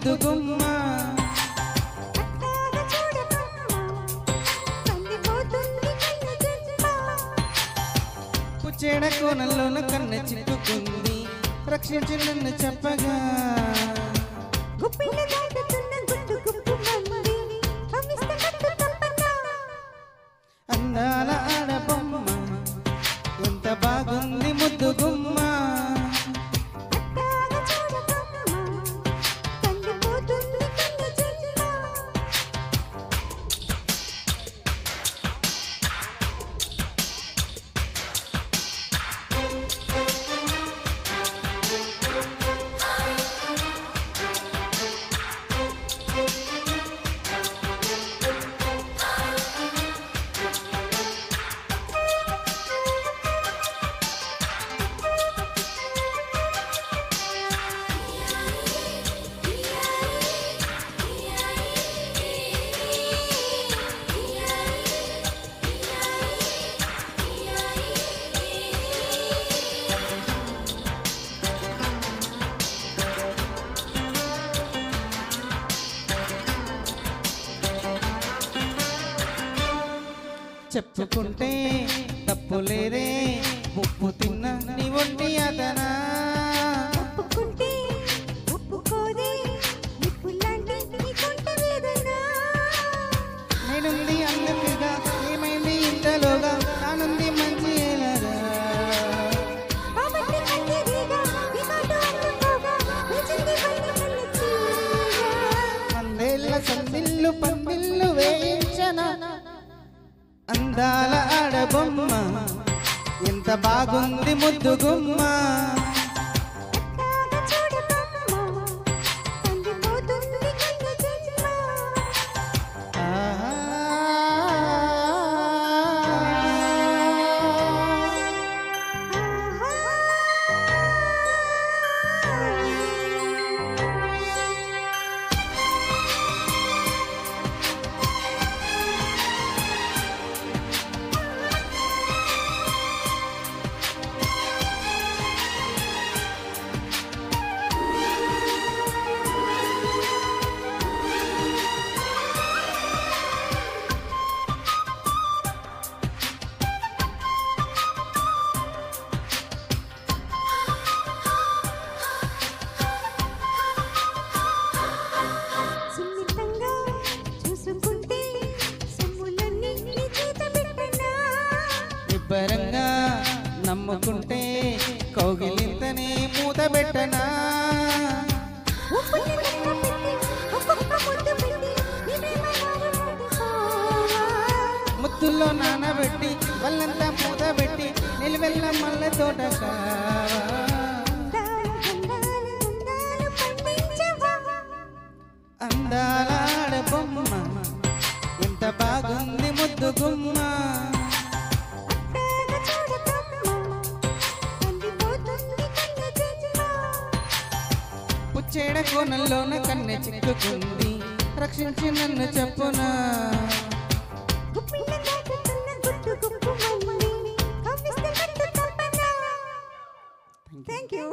ముద్దు గుమ్మ పుచ్చేడ కోనల్లోన కన్న చిక్కుకుంది రక్షించి నన్ను చెప్పగా అందాల ఆడబొమ్మ ఎంత బాగుంది ముద్దు గుమ్మ చెప్పుకుంటే తప్పులేరే ఉప్పు తిన్న నీ ఒంటి అదనా ఒప్పుకుంటే ఒప్పుకోదే నిప్పులాంటి నీ కొంట వేదన నేనుంది అన్నట్టుగా ఏమైంది ఇంతలోగా నానుంది మంచి ఏలగా బాబట్టి కన్నెదిగా వికాటు అందుకోగా వేచింది పైన కన్నెత్తి అందేళ్ళ సందిల్లు పందిల్లు వేయించనా అందాల ఆడబొమ్మ ఎంత బాగుంది ముద్దు గుమ్మ నిబ్బరంగా నమ్ముకుంటే కౌగిలింతనే మూత పెట్టనా ముద్దుల్లో నానబెట్టి వాళ్ళంతా మూత పెట్టి నిలువెల్ల మల్ల తోటగా అందాల ఆడబొమ్మ ఎంత బాగుంది ముద్దు గుమ్మ పుచ్చేడ కోనల్లోన కన్నె చిక్కుకుంది రక్షించి నన్ను చెప్పునా థ్యాంక్ యూ.